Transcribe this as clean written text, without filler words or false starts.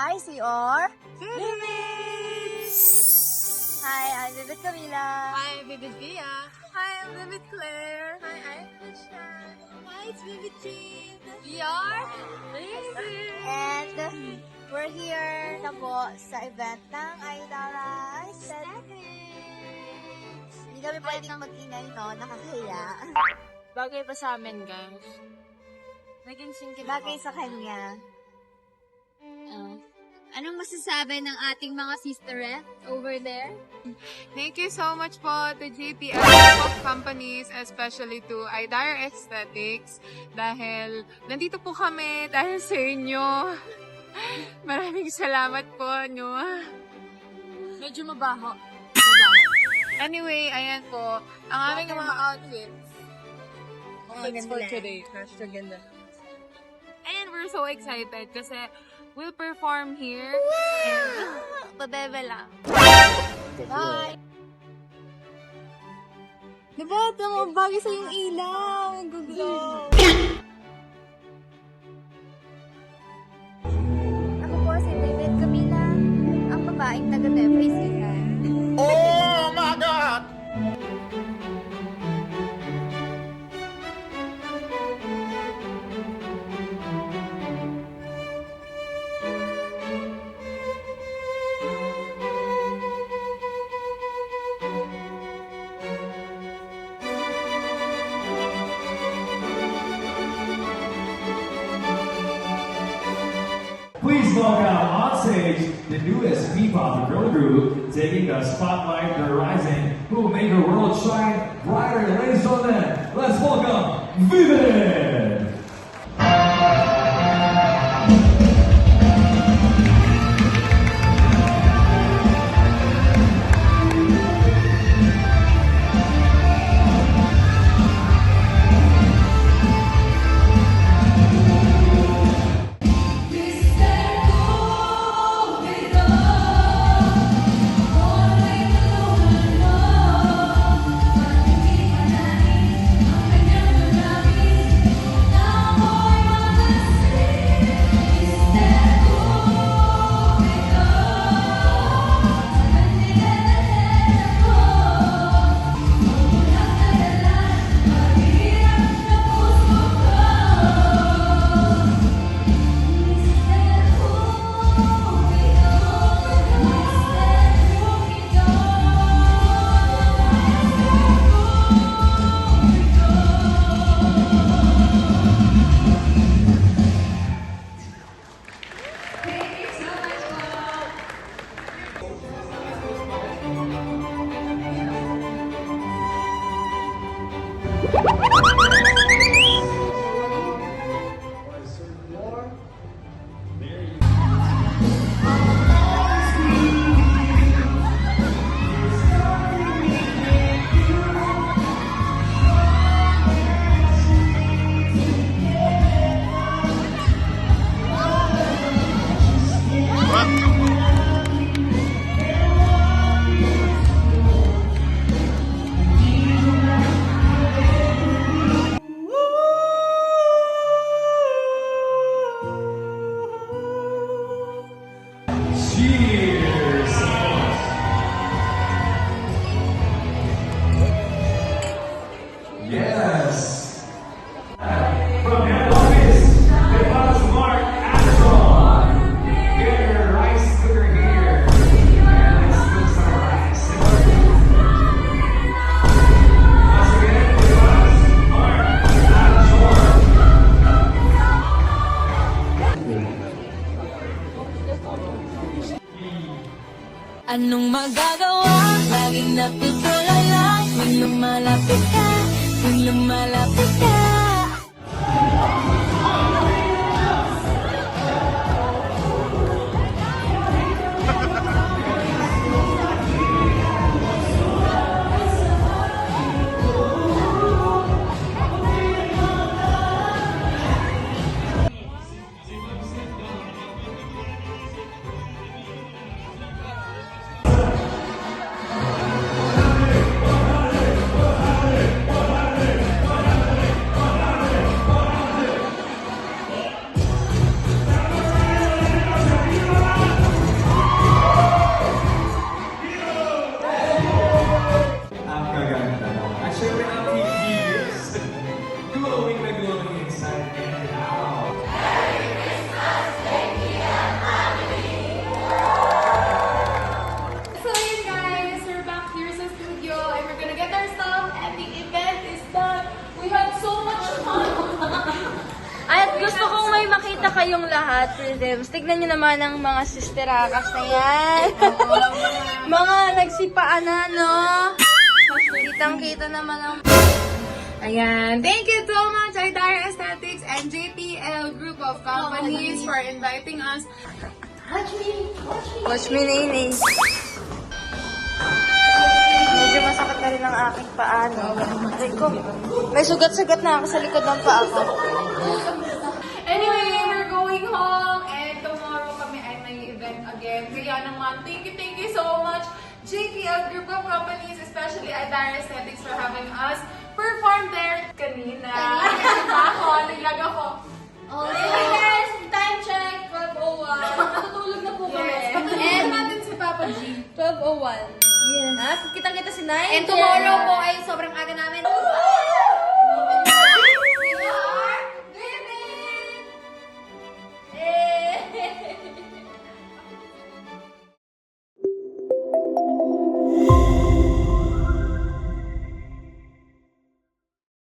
guys, your Vivid! Hi, I'm Vivid Camila. Hi, Vivid Via. Hi, I'm Vivid Claire. Hi, I'm Alicia. Hi, it's Vivid Jean. We are Vivid! And we're here na po sa event ng Aydara Aesthetics. Hindi kami pwedeng mag-ingay, no? Nakakahiya. Bagay pa sa amin, guys. Naging singkit Bagay sa kanya. Anong masasabi ng ating mga sisterette over there? Thank you so much po to JPL Group of Companies, especially to Aydara Aesthetics, dahil nandito po kami dahil sa inyo. Maraming salamat po, nyo. Medyo mabaho. Anyway, ayan po, ang aming mga outfits. Outfits for today. And we're so excited kasi we'll perform here. And babebe lang. Bye! Diba? Tama, bagay sa yung ilaw. Gugo. Ako po si Vivid Camila, ang babaeng taga-Nueva Ecija. Oh my God! Please welcome on stage the newest P-pop girl group taking the spotlight, the rising, who will make her world shine brighter. Ladies and gentlemen, let's welcome Vivid! Cheers! Yes! From head office, the boss Mark Astron. Get your rice cooker here. And let's cook some rice. Once again, the boss Mark Astron. Anong magagawa? Laging napitulala Tuwing lumalapit ka Tuwing lumalapit ka gusto kong may makita kayong lahat, Rhythms. Tignan nyo naman ang mga sisterakas na yan. Mga nagsipaan na, no? Kitang-kita naman ang... Ayan. Thank you so much, Idara Aesthetics and JPL Group of Companies for inviting us. Watch me, Nene. Medyo masakit na rin ang aking paa, no? Aray ko, may sugat-sugat na ako sa likod ng paa ko. Anyway, we're going home and tomorrow kami ay may event again. Kaya naman, thank you so much, JPL Group of Companies, especially Idara Aesthetics for having us perform there kanina. Naglag ako. Hey guys, time check, 12:01. Natutulog na po kami. And natin si Papa G. 12:01. Yes. Kita-kita si Nay. And tomorrow po ay sobrang aga namin.